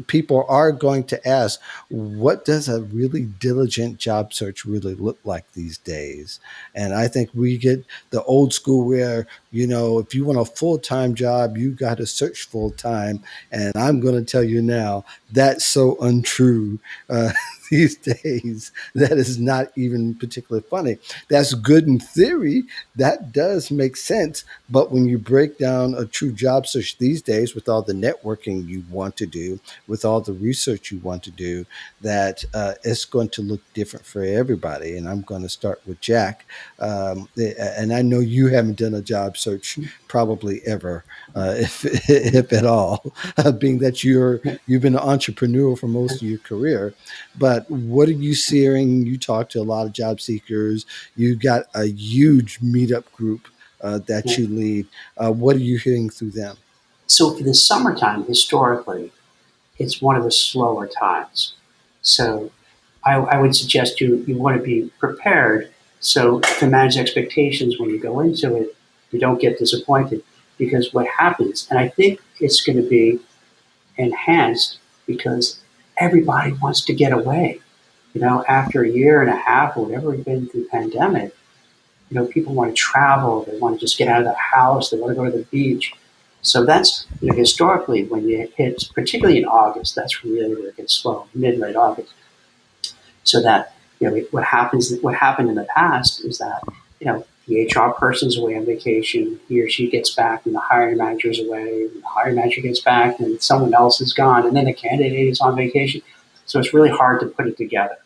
people are going to ask, what does a really diligent job search really look like these days? And I think we get the old school where, if you want a full-time job, you got to search full-time. And I'm going to tell you now, that's so untrue these days. That is not even particularly funny. That's good in theory. That does make sense. But when you break down a true job search these days with all the networking you want to do, with all the research you want to do, that it's going to look different for everybody. And I'm going to start with Jack. And I know you haven't done a job search probably ever, if at all, being that you've been an entrepreneur for most of your career. But what are you seeing? You talk to a lot of job seekers. You got a huge meetup group that you lead. What are you hearing through them? So for the summertime, historically, it's one of the slower times. So I would suggest you want to be prepared so to manage expectations when you go into it, you don't get disappointed. Because what happens, and I think it's going to be enhanced because everybody wants to get away. After a year and a half or whatever we've been through the pandemic, people want to travel, they want to just get out of the house, they want to go to the beach. So that's, historically, when you hit, particularly in August, that's really where it gets slow, mid-late August. So that, what happened in the past is that, the HR person's away on vacation, he or she gets back, and the hiring manager's away, and the hiring manager gets back, and someone else is gone, and then the candidate is on vacation. So it's really hard to put it together.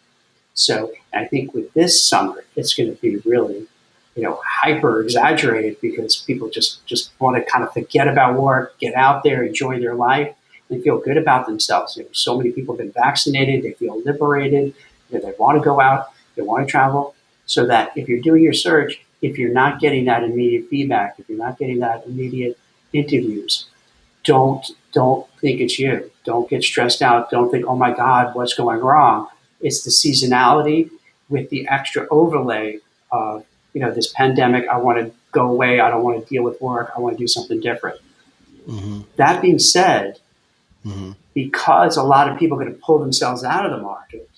So I think with this summer, it's going to be really, hyper exaggerated because people just want to kind of forget about work, get out there, enjoy their life, and feel good about themselves. So many people have been vaccinated, they feel liberated, they want to go out, they want to travel. So that if you're doing your search, if you're not getting that immediate feedback, if you're not getting that immediate interviews, don't think it's you. Don't get stressed out. Don't think, oh my God, what's going wrong? It's the seasonality with the extra overlay of, this pandemic. I want to go away. I don't want to deal with work. I want to do something different. Mm-hmm. That being said, Mm-hmm. because a lot of people are going to pull themselves out of the market,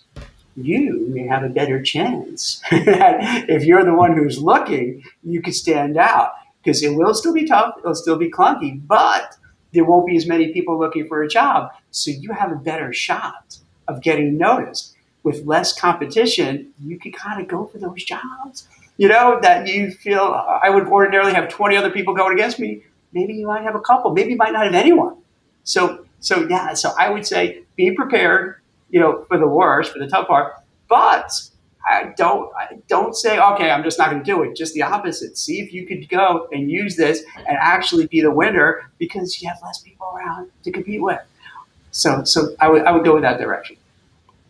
you may have a better chance. If you're the one who's looking, you could stand out because it will still be tough. It'll still be clunky, but there won't be as many people looking for a job. So you have a better shot of getting noticed. With less competition, you can kind of go for those jobs, that you feel I would ordinarily have 20 other people going against me. Maybe you might have a couple. Maybe you might not have anyone. So I would say be prepared, for the worst, for the tough part. But I don't say, okay, I'm just not going to do it. Just the opposite. See if you could go and use this and actually be the winner because you have less people around to compete with. So I would go with that direction.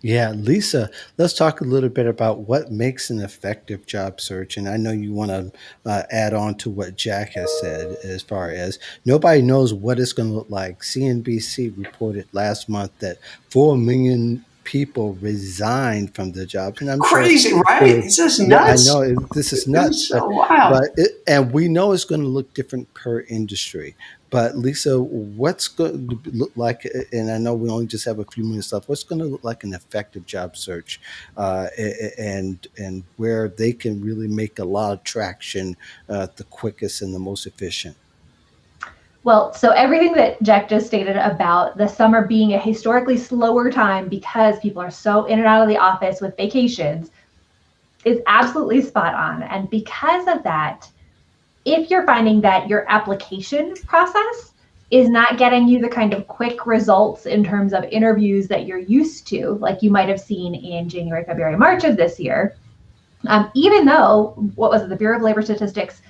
Yeah, Lisa, let's talk a little bit about what makes an effective job search. And I know you want to add on to what Jack has said as far as nobody knows what it's going to look like. CNBC reported last month that 4 million people resigned from the jobs. And I'm Crazy, sure, right? It's just yeah, I nuts. know this is It's nuts, so wild. and we know it's going to look different per industry. But Lisa, what's going to look like? And I know we only just have a few minutes left. What's going to look like an effective job search, and where they can really make a lot of traction, the quickest and the most efficient? Well, so everything that Jack just stated about the summer being a historically slower time because people are so in and out of the office with vacations is absolutely spot on. And because of that, if you're finding that your application process is not getting you the kind of quick results in terms of interviews that you're used to, like you might have seen in January, February, March of this year, even though, what was it, the Bureau of Labor Statistics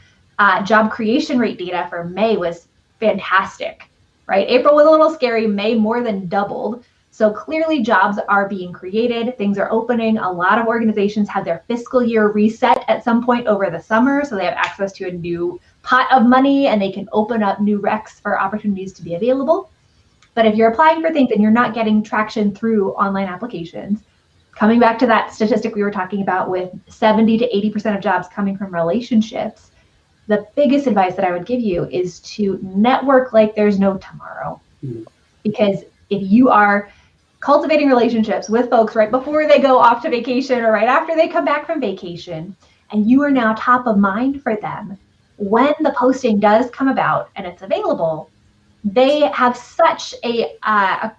job creation rate data for May was fantastic, right? April was a little scary, May more than doubled. So clearly jobs are being created, things are opening. A lot of organizations have their fiscal year reset at some point over the summer, so they have access to a new pot of money and they can open up new recs for opportunities to be available. But if you're applying for things and you're not getting traction through online applications, coming back to that statistic we were talking about with 70 to 80% of jobs coming from relationships, the biggest advice that I would give you is to network like there's no tomorrow. Because If you are cultivating relationships with folks right before they go off to vacation or right after they come back from vacation, and you are now top of mind for them, when the posting does come about and it's available, they have such a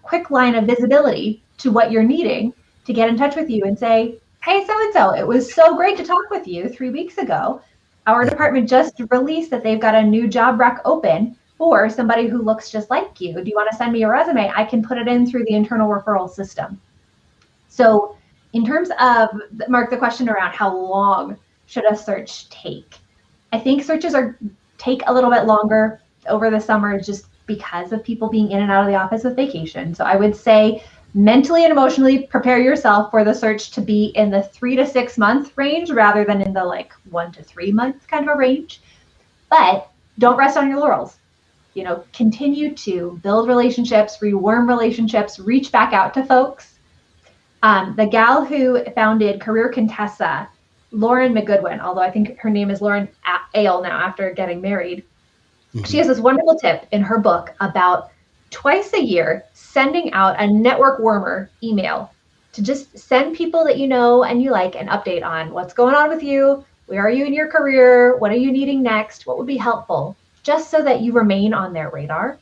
quick line of visibility to what you're needing to get in touch with you and say, hey, so-and-so, it was so great to talk with you 3 weeks ago. Our department just released that they've got a new job rec open for somebody who looks just like you. Do you want to send me a resume? I can put it in through the internal referral system. So in terms of, Mark, the question around how long should a search take? I think searches take a little bit longer over the summer just because of people being in and out of the office with vacation. So I would say mentally and emotionally prepare yourself for the search to be in the 3 to 6 month range rather than in the 1 to 3 month kind of a range. But don't rest on your laurels. Continue to build relationships, reworm relationships, reach back out to folks. The gal who founded Career Contessa, Lauren McGoodwin, although I think her name is Lauren Ale now after getting married, she has this wonderful tip in her book about twice a year sending out a network warmer email to just send people that you know and you like an update on what's going on with you, where are you in your career, what are you needing next, what would be helpful, just so that you remain on their radar.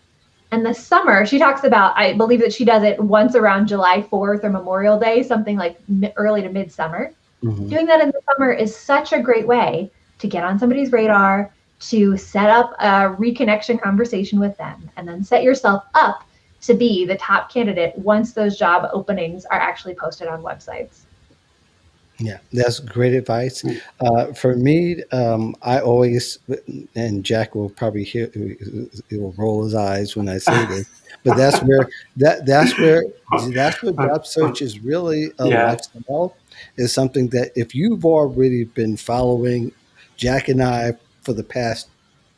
And the summer, she talks about, I believe that she does it once around July 4th or Memorial Day, something like early to midsummer. Doing that in the summer is such a great way to get on somebody's radar, to set up a reconnection conversation with them, and then set yourself up to be the top candidate once those job openings are actually posted on websites. Yeah, that's great advice. For me, I always, and Jack will probably hear, he will roll his eyes when I say this, but that's where job search is really a lifestyle. Is something that if you've already been following Jack and I for the past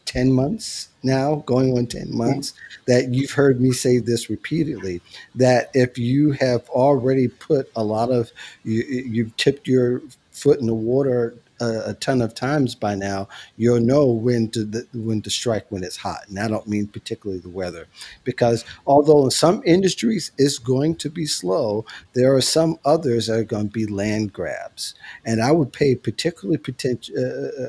10 months now, going on 10 months, that you've heard me say this repeatedly, that if you have already put a lot of, you've tipped your foot in the water a ton of times by now, you'll know when to strike when it's hot. And I don't mean particularly the weather, because although in some industries it's going to be slow, there are some others that are going to be land grabs. And I would pay particularly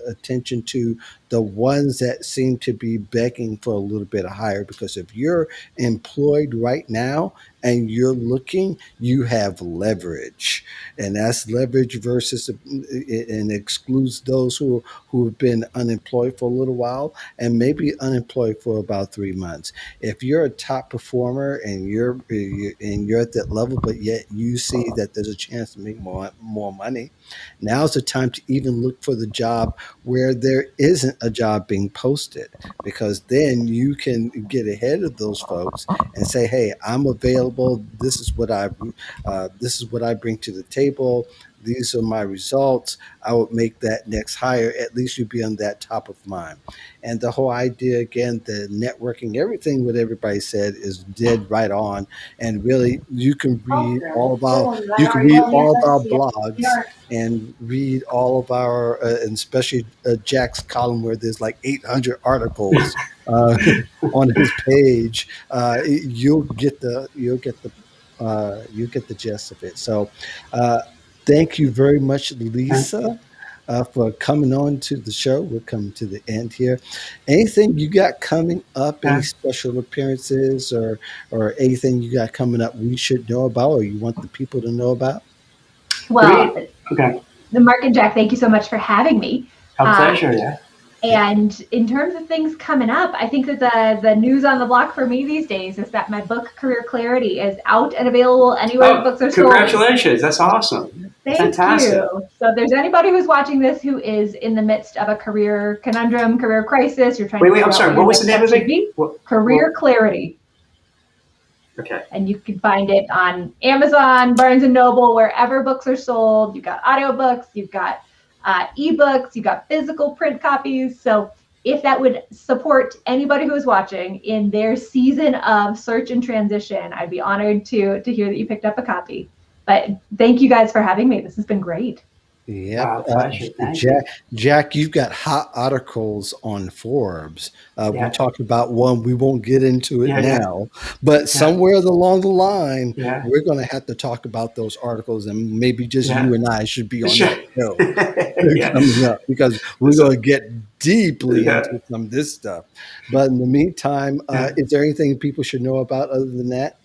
attention to the ones that seem to be begging for a little bit higher, because if you're employed right now and you're looking, you have leverage, and that's leverage versus, and excludes those who have been unemployed for a little while and maybe unemployed for about 3 months. If you're a top performer and you're at that level, but yet you see that there's a chance to make more money, now's the time to even look for the job where there isn't a job being posted, because then you can get ahead of those folks and say, hey, I'm available. This is what I bring to the table. These are my results. I would make that next hire. At least you'd be on that top of mind. And the whole idea, again, the networking, everything what everybody said is dead right on. And really, you can read all of our blogs and read all of our, and especially Jack's column where there's like 800 articles on his page. You'll get the gist of it. So. Thank you very much, Lisa, for coming on to the show. We're coming to the end here. Anything you got coming up? Any special appearances or anything you got coming up we should know about, or you want the people to know about? Well, Mark and Jack, thank you so much for having me. A pleasure, yeah. And in terms of things coming up, I think that the news on the block for me these days is that my book, Career Clarity, is out and available anywhere books are sold. Congratulations. That's awesome. Fantastic. You. So if there's anybody who's watching this who is in the midst of a career conundrum, career crisis, you're trying to I'm sorry, what was the name of it? Career Clarity. Okay. And you can find it on Amazon, Barnes & Noble, wherever books are sold. You've got audiobooks, you've got ebooks, you've got physical print copies. So if that would support anybody who is watching in their season of search and transition, I'd be honored to hear that you picked up a copy. But thank you guys for having me. This has been great. Yep. Pleasure. Thank Jack, you. Jack, you've got hot articles on Forbes. We Yeah. talked about one. We won't get into it Yeah. Yeah. now, but Yeah. somewhere along the line, Yeah. we're going to have to talk about those articles, and maybe just Yeah. you and I should be on Sure. that show Yeah. coming up because we're So, going to get deeply yeah. into some of this stuff. But in the meantime, Yeah. is there anything people should know about other than that?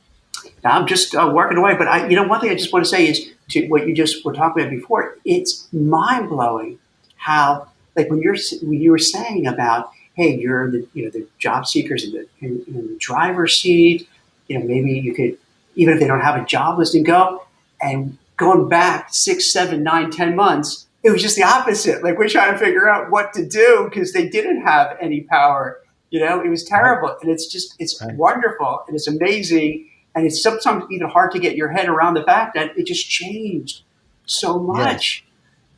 I'm just working away. But one thing I just want to say is to what you just were talking about before. It's mind blowing how, like, when you were saying about, hey, you're the job seekers in the driver's seat. Maybe you could, even if they don't have a job listing, go and going back 6, 7, 9, 10 months. It was just the opposite. Like, we're trying to figure out what to do because they didn't have any power. It was Right, terrible, and it's right. wonderful and it's amazing, and it's sometimes even hard to get your head around the fact that it just changed so Yes, much.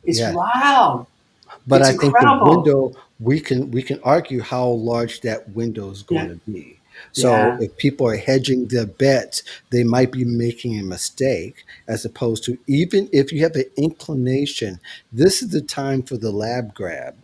It's yes. wild. But It's I think the incredible. window we can argue how large that window is going Yeah, to be. So yeah. if people are hedging their bets, they might be making a mistake as opposed to even if you have an inclination, this is the time for the land grab,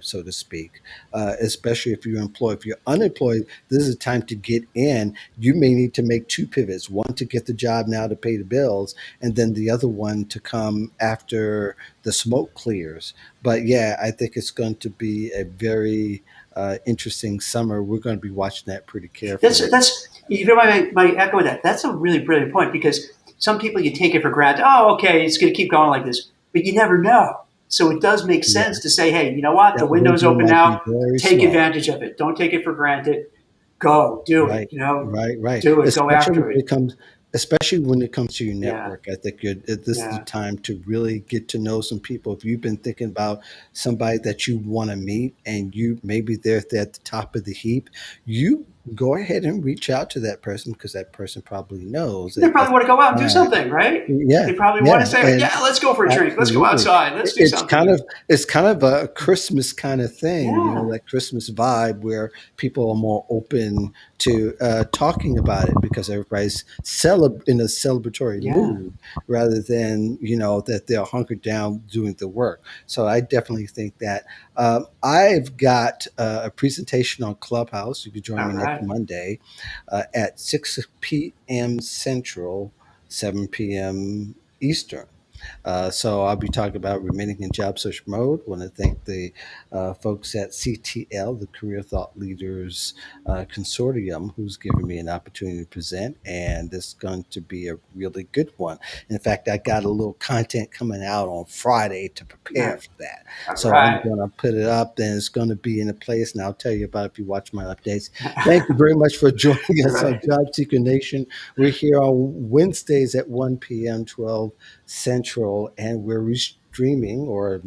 so to speak. Especially if you're employed. If you're unemployed, this is the time to get in. You may need to make two pivots: one to get the job now to pay the bills, and then the other one to come after the smoke clears. But yeah, I think it's going to be a very interesting summer. We're going to be watching that pretty carefully. That's my echo that. That's a really brilliant point because some people you take it for granted. Oh, okay, it's going to keep going like this, but you never know. So it does make Yeah, sense to say, hey, you know what? The that window's window open might be now. very Take small. advantage of it. Don't take it for granted. Go, do it. Right, right. Do it. Go Especially after when it. it comes to your Yeah, network. I think this is the yeah. time to really get to know some people. If you've been thinking about somebody that you want to meet, and you maybe they're at the top of the heap, you go ahead and reach out to that person because that person probably knows They that probably that's want to go out and the do time. something, right? Yeah, They probably want yeah, to say, and yeah, let's go for a drink. Let's go absolutely. outside. Let's do It's kind something. of it's kind of a Christmas kind of thing, Yeah, that Christmas vibe where people are more open to talking about it because everybody's in a celebratory yeah. mood rather than that they're hunkered down doing the work. So I definitely think that I've got a presentation on Clubhouse. You can join All me next right. Monday at 6 p.m. Central, 7 p.m. Eastern. So I'll be talking about remaining in job search mode. Want to thank the folks at CTL, the Career Thought Leaders Consortium, who's given me an opportunity to present, and it's going to be a really good one. In fact, I got a little content coming out on Friday to prepare Yeah. for that. All So I'm right. going to put it up, and it's going to be in a place, and I'll tell you about it if you watch my updates. Thank you very much for joining All us on right. Job Seeker Nation. We're here on Wednesdays at 1 p.m., 12 Central, and we're streaming to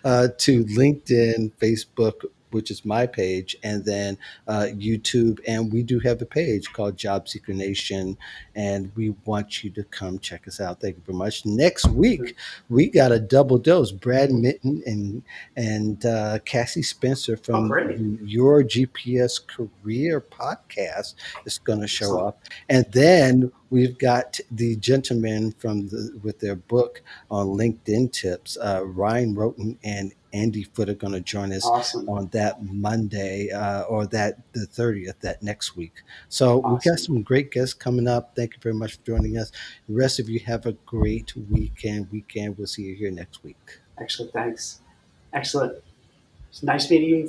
LinkedIn, Facebook, which is my page, and then YouTube. And we do have a page called Job Seeker Nation, and we want you to come check us out. Thank you very much. Next week, we got a double dose. Brad Mitten and Cassie Spencer Oh, from great. the Your GPS Career podcast is going to show Excellent. up. And then we've got the gentlemen with their book on LinkedIn tips. Ryan Roten and Andy Foote are going to join us Awesome. on that Monday or that the 30th, that next week. So we got Awesome. some great guests coming up. Thank you very much for joining us. The rest of you have a great weekend. We'll see you here next week. Excellent. Thanks. Excellent. It's nice meeting you.